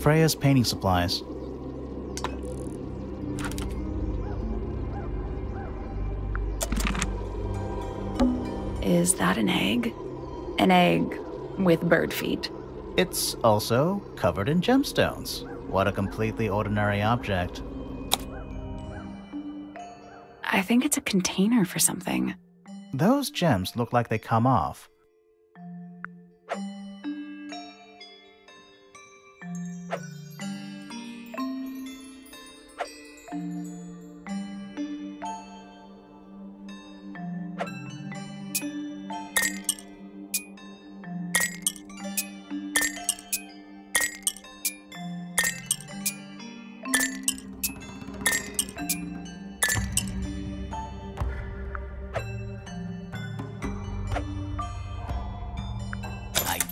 Freya's painting supplies. Is that an egg? An egg with bird feet. It's also covered in gemstones. What a completely ordinary object. I think it's a container for something. Those gems look like they come off.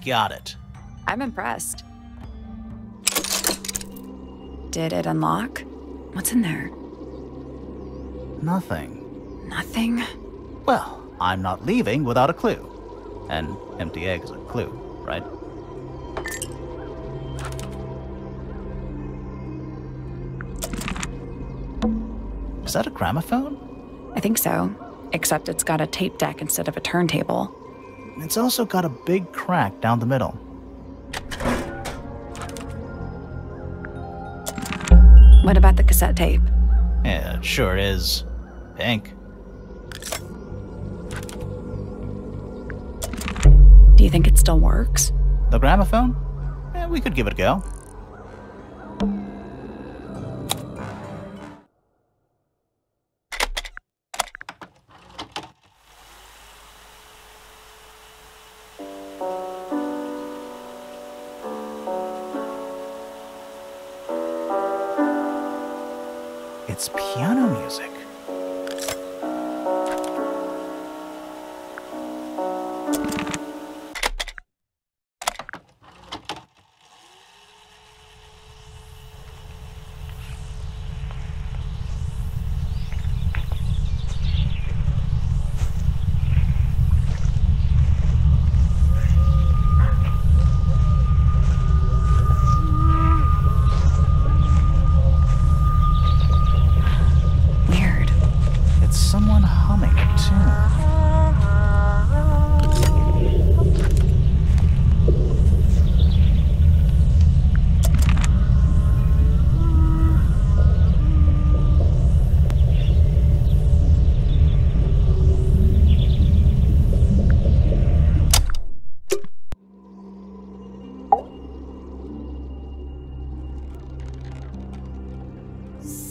Got it. I'm impressed. Did it unlock? What's in there? Nothing. Nothing? Well, I'm not leaving without a clue. An empty egg is a clue, right? Is that a gramophone? I think so. Except it's got a tape deck instead of a turntable. It's also got a big crack down the middle. What about the cassette tape? Yeah, it sure is pink. Do you think it still works? The gramophone? Yeah, we could give it a go. It's piano music. Someone humming a tune.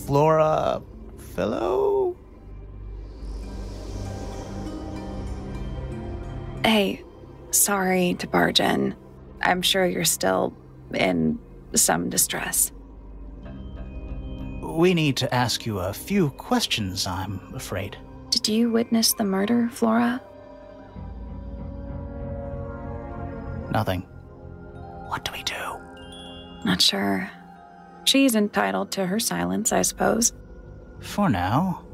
Flora Fellow? Hey, sorry to barge in. I'm sure you're still in some distress. We need to ask you a few questions, I'm afraid. Did you witness the murder, Flora? Nothing. What do we do? Not sure. She's entitled to her silence, I suppose. For now.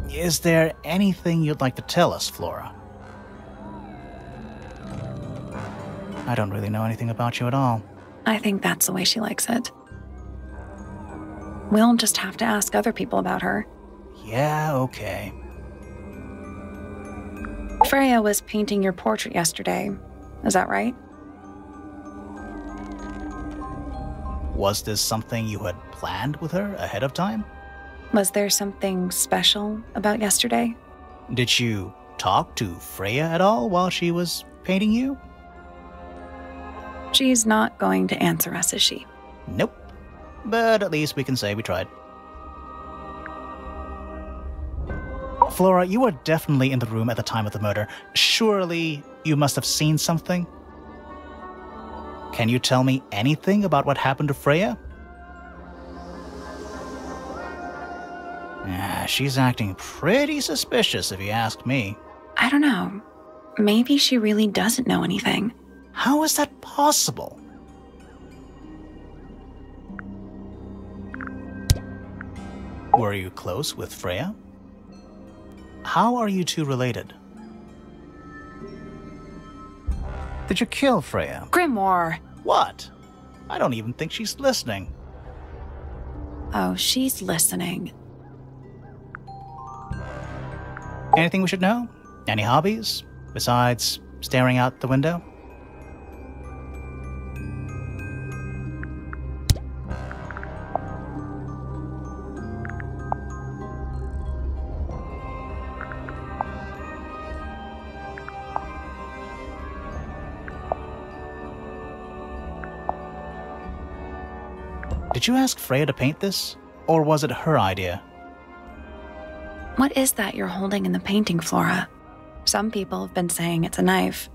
Is there anything you'd like to tell us, Flora? I don't really know anything about you at all. I think that's the way she likes it. We'll just have to ask other people about her. Yeah, okay. Freya was painting your portrait yesterday. Is that right? Was this something you had planned with her ahead of time? Was there something special about yesterday? Did you talk to Freya at all while she was painting you? She's not going to answer us, is she? Nope. But at least we can say we tried. Flora, you were definitely in the room at the time of the murder. Surely you must have seen something? Can you tell me anything about what happened to Freya? She's acting pretty suspicious if you ask me. I don't know. Maybe she really doesn't know anything. How is that possible? Were you close with Freya? How are you two related? Did you kill Freya? Grimoire! What? I don't even think she's listening. Oh, she's listening. Anything we should know? Any hobbies? Besides staring out the window? Did you ask Freya to paint this? Or was it her idea? What is that you're holding in the painting, Flora? Some people have been saying it's a knife.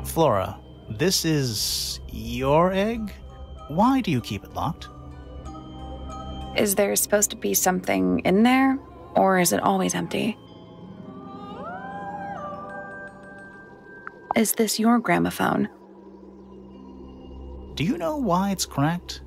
Flora, this is your egg? Why do you keep it locked? Is there supposed to be something in there? Or is it always empty? Is this your gramophone? Do you know why it's cracked?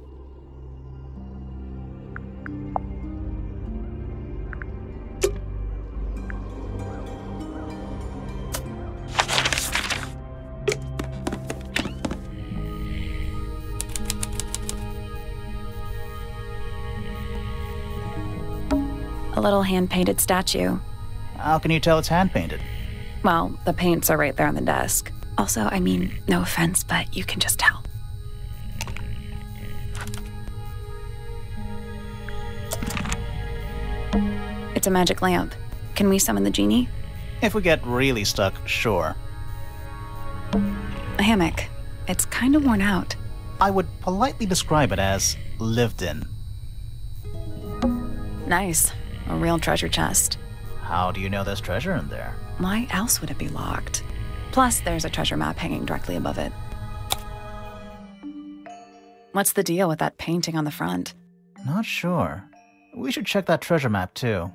A little hand-painted statue. How can you tell it's hand-painted? Well, the paints are right there on the desk. Also, I mean, no offense, but you can just tell. It's a magic lamp. Can we summon the genie? If we get really stuck, sure. A hammock. It's kind of worn out. I would politely describe it as lived in. Nice. A real treasure chest. How do you know there's treasure in there? Why else would it be locked? Plus, there's a treasure map hanging directly above it. What's the deal with that painting on the front? Not sure. We should check that treasure map too.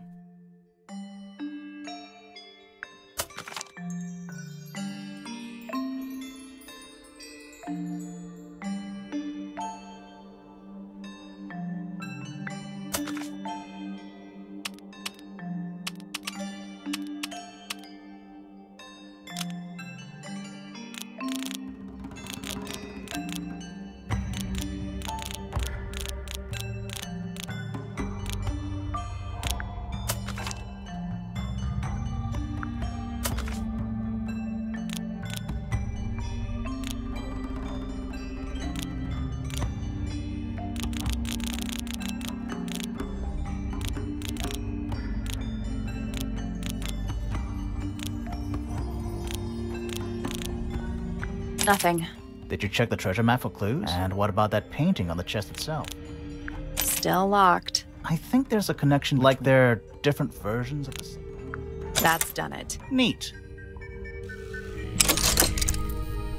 Nothing. Did you check the treasure map for clues? And what about that painting on the chest itself? Still locked. I think there's a connection, like there are different versions of this. That's done it. Neat.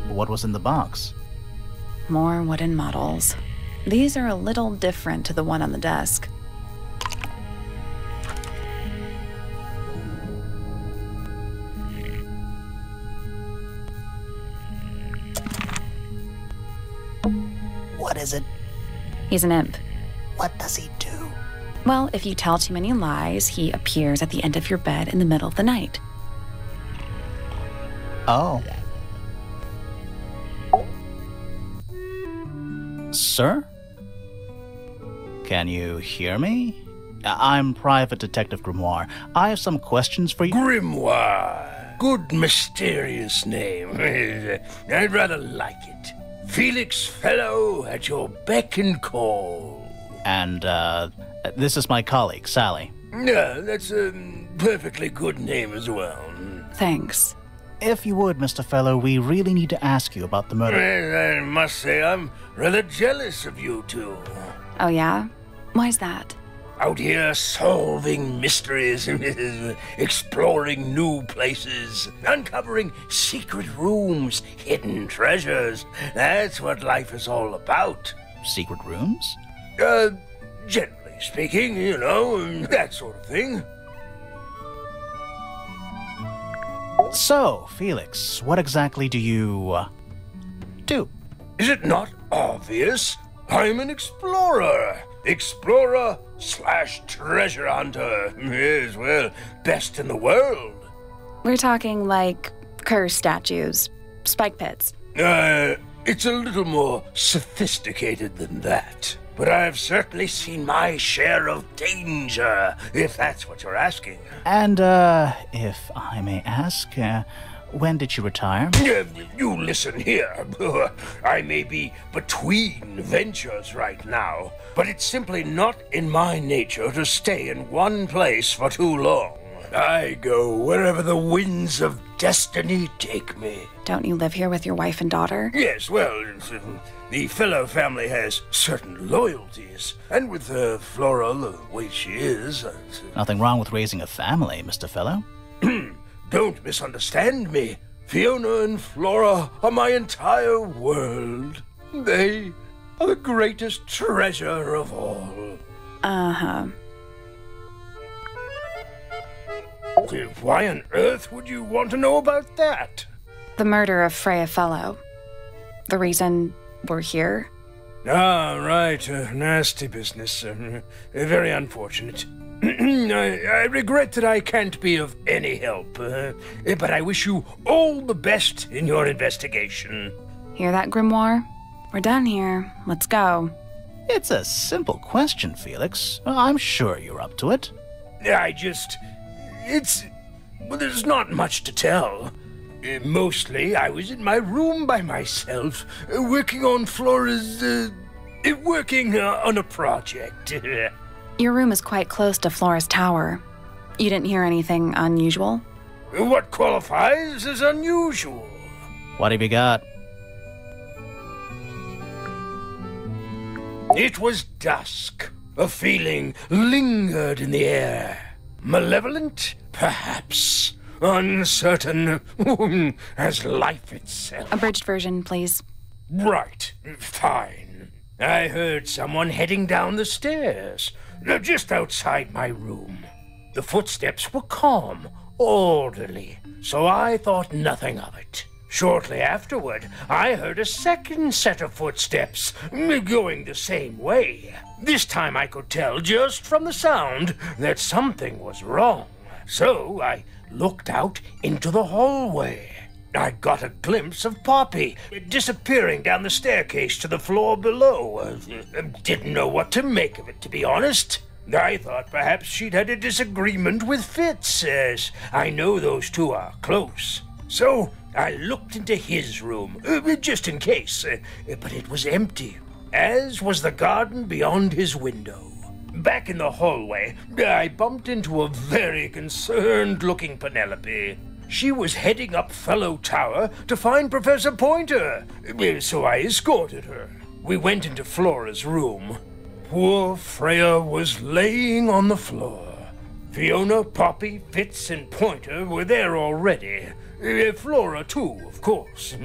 What was in the box? More wooden models. These are a little different to the one on the desk. What is it? He's an imp. What does he do? Well, if you tell too many lies, he appears at the end of your bed in the middle of the night. Oh. Sir? Can you hear me? I'm Private Detective Grimoire. I have some questions for you. Grimoire. Good mysterious name. I'd rather like it. Felix Fellow at your beck and call. And, this is my colleague, Sally. Yeah, that's a perfectly good name as well. Thanks. If you would, Mr. Fellow, we really need to ask you about the murder. I must say I'm rather jealous of you two. Oh, yeah? Why's that? Out here solving mysteries, exploring new places, uncovering secret rooms, hidden treasures. That's what life is all about. Secret rooms? Generally speaking, you know, that sort of thing. So, Felix, what exactly do you, do? Is it not obvious? I'm an explorer. Explorer / treasure hunter. Yes, well, best in the world. We're talking like curse statues, spike pits. It's a little more sophisticated than that. But I've certainly seen my share of danger, if that's what you're asking. And, if I may ask, when did you retire? You listen here. I may be between ventures right now, but it's simply not in my nature to stay in one place for too long. I go wherever the winds of destiny take me. Don't you live here with your wife and daughter? Yes, well, the fellow family has certain loyalties, and with Flora the way she is... Nothing wrong with raising a family, Mr. Fellow. Don't misunderstand me. Fiona and Flora are my entire world. They are the greatest treasure of all. Uh-huh. Why on earth would you want to know about that? The murder of Freya Fellow. The reason we're here? Ah, right. Nasty business. Very unfortunate. I regret that I can't be of any help, but I wish you all the best in your investigation. Hear that, Grimoire? We're done here. Let's go. It's a simple question, Felix. I'm sure you're up to it. Well, there's not much to tell. Mostly, I was in my room by myself, working on Flora's, working on a project. Your room is quite close to Flora's tower. You didn't hear anything unusual? What qualifies as unusual? What have you got? It was dusk. A feeling lingered in the air. Malevolent, perhaps. Uncertain, as life itself. Abridged version, please. Right, fine. I heard someone heading down the stairs, just outside my room. The footsteps were calm, orderly, so I thought nothing of it. Shortly afterward, I heard a second set of footsteps, going the same way. This time I could tell just from the sound that something was wrong. So I looked out into the hallway. I got a glimpse of Poppy disappearing down the staircase to the floor below. Didn't know what to make of it, to be honest. I thought perhaps she'd had a disagreement with Fitz, as I know those two are close. So I looked into his room, just in case, but it was empty, as was the garden beyond his window. Back in the hallway, I bumped into a very concerned-looking Penelope. She was heading up Fellow Tower to find Professor Pointer, so I escorted her. We went into Flora's room. Poor Freya was laying on the floor. Fiona, Poppy, Fitz, and Pointer were there already. Flora, too, of course.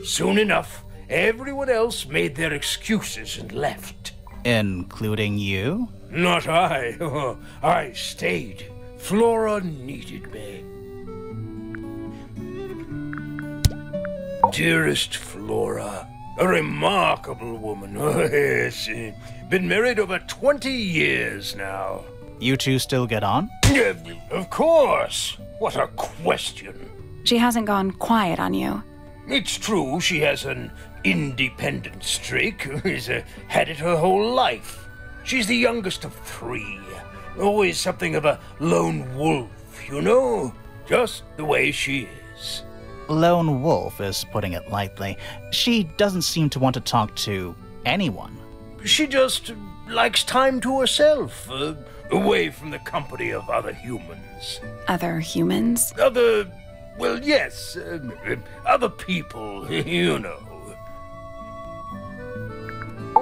Soon enough, everyone else made their excuses and left. Including you? Not I. I stayed. Flora needed me. Dearest Flora, a remarkable woman. Yes, been married over 20 years now. You two still get on? Of course. What a question. She hasn't gone quiet on you. It's true she has an independent streak. She's had it her whole life. She's the youngest of 3. Always something of a lone wolf, you know? Just the way she is. Lone wolf is putting it lightly. She doesn't seem to want to talk to anyone. She just likes time to herself, away from the company of other humans. Other humans? Well, yes, other people, you know.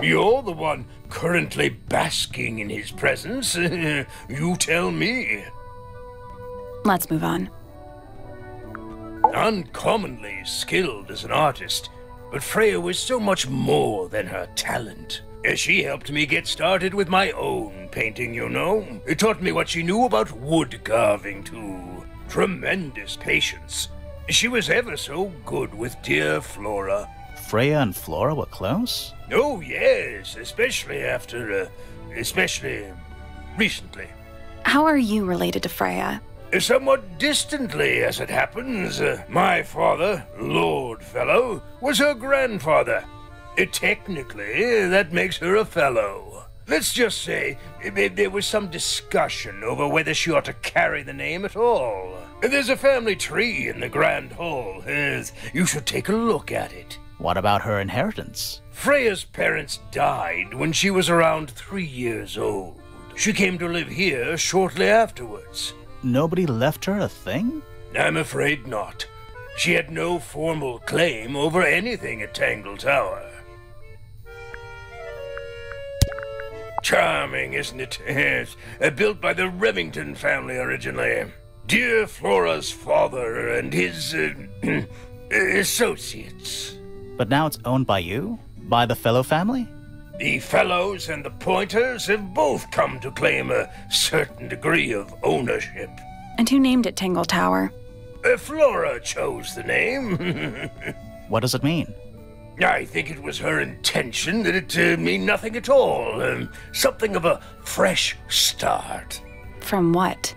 You're the one currently basking in his presence. You tell me. Let's move on. Uncommonly skilled as an artist, but Freya was so much more than her talent. She helped me get started with my own painting, you know. It taught me what she knew about wood carving, too. Tremendous patience. She was ever so good with dear Flora. Freya and Flora were close? Oh, yes, especially recently. How are you related to Freya? Somewhat distantly, as it happens. My father, Lord Fellow, was her grandfather. Technically, that makes her a fellow. Let's just say there was some discussion over whether she ought to carry the name at all. There's a family tree in the Grand Hall. You should take a look at it. What about her inheritance? Freya's parents died when she was around 3 years old. She came to live here shortly afterwards. Nobody left her a thing? I'm afraid not. She had no formal claim over anything at Tangle Tower. Charming, isn't it? Yes. Built by the Remington family originally. Dear Flora's father and his associates. But now it's owned by you? By the Fellow family? The Fellows and the Pointers have both come to claim a certain degree of ownership. And who named it Tangle Tower? Flora chose the name. What does it mean? I think it was her intention that it mean nothing at all. Something of a fresh start. From what?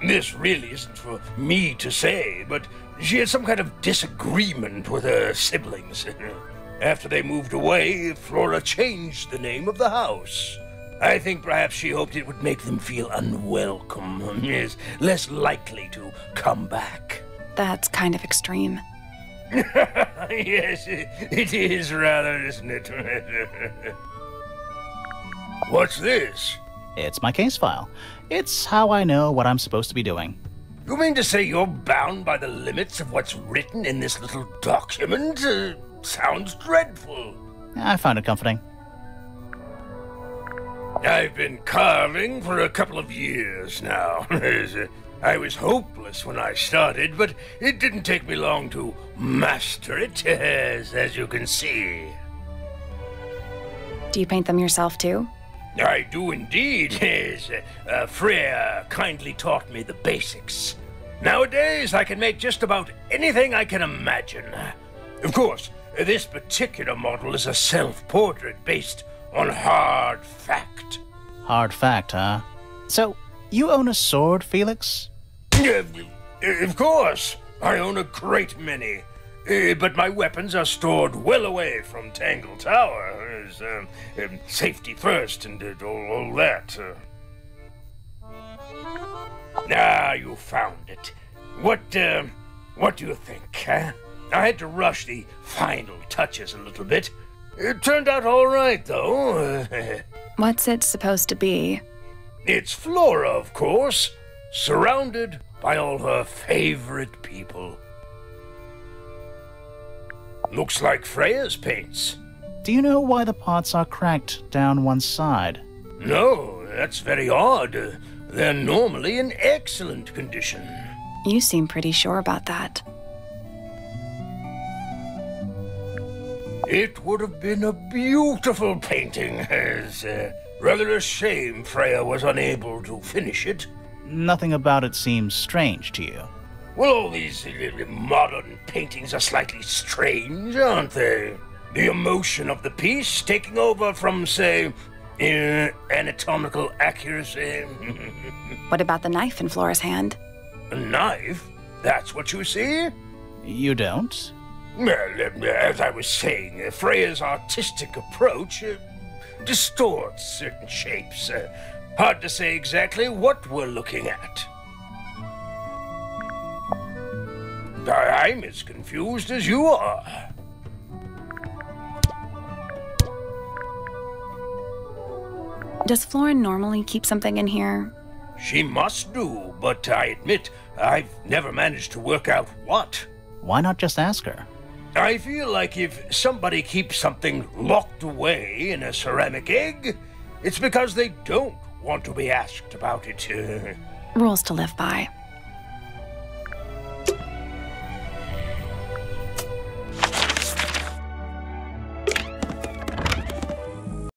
This really isn't for me to say, but she had some kind of disagreement with her siblings. After they moved away, Flora changed the name of the house. I think perhaps she hoped it would make them feel unwelcome, is less likely to come back. That's kind of extreme. Yes, it is rather, isn't it? What's this? It's my case file. It's how I know what I'm supposed to be doing. You mean to say you're bound by the limits of what's written in this little document? Sounds dreadful. I found it comforting. I've been carving for a couple of years now. I was hopeless when I started, but it didn't take me long to master it, as you can see. Do you paint them yourself too? I do indeed, yes. Freya kindly taught me the basics. Nowadays, I can make just about anything I can imagine. Of course, this particular model is a self-portrait based on hard fact. Hard fact, huh? So, you own a sword, Felix? Of course. I own a great many. But my weapons are stored well away from Tangle Tower. Safety first and all that. You found it. What do you think, huh? I had to rush the final touches a little bit. It turned out all right, though. What's it supposed to be? It's Flora, of course, surrounded by all her favorite people. Looks like Freya's paints. Do you know why the pots are cracked down one side? No, that's very odd. They're normally in excellent condition. You seem pretty sure about that. It would have been a beautiful painting. Rather a shame Freya was unable to finish it. Nothing about it seems strange to you. Well, all these modern paintings are slightly strange, aren't they? The emotion of the piece taking over from, say, anatomical accuracy. What about the knife in Flora's hand? A knife? That's what you see? You don't? Well, as I was saying, Freya's artistic approach distorts certain shapes. Hard to say exactly what we're looking at. I'm as confused as you are. Does Flora normally keep something in here? She must do, but I admit I've never managed to work out what. Why not just ask her? I feel like if somebody keeps something locked away in a ceramic egg, it's because they don't want to be asked about it. Rules to live by.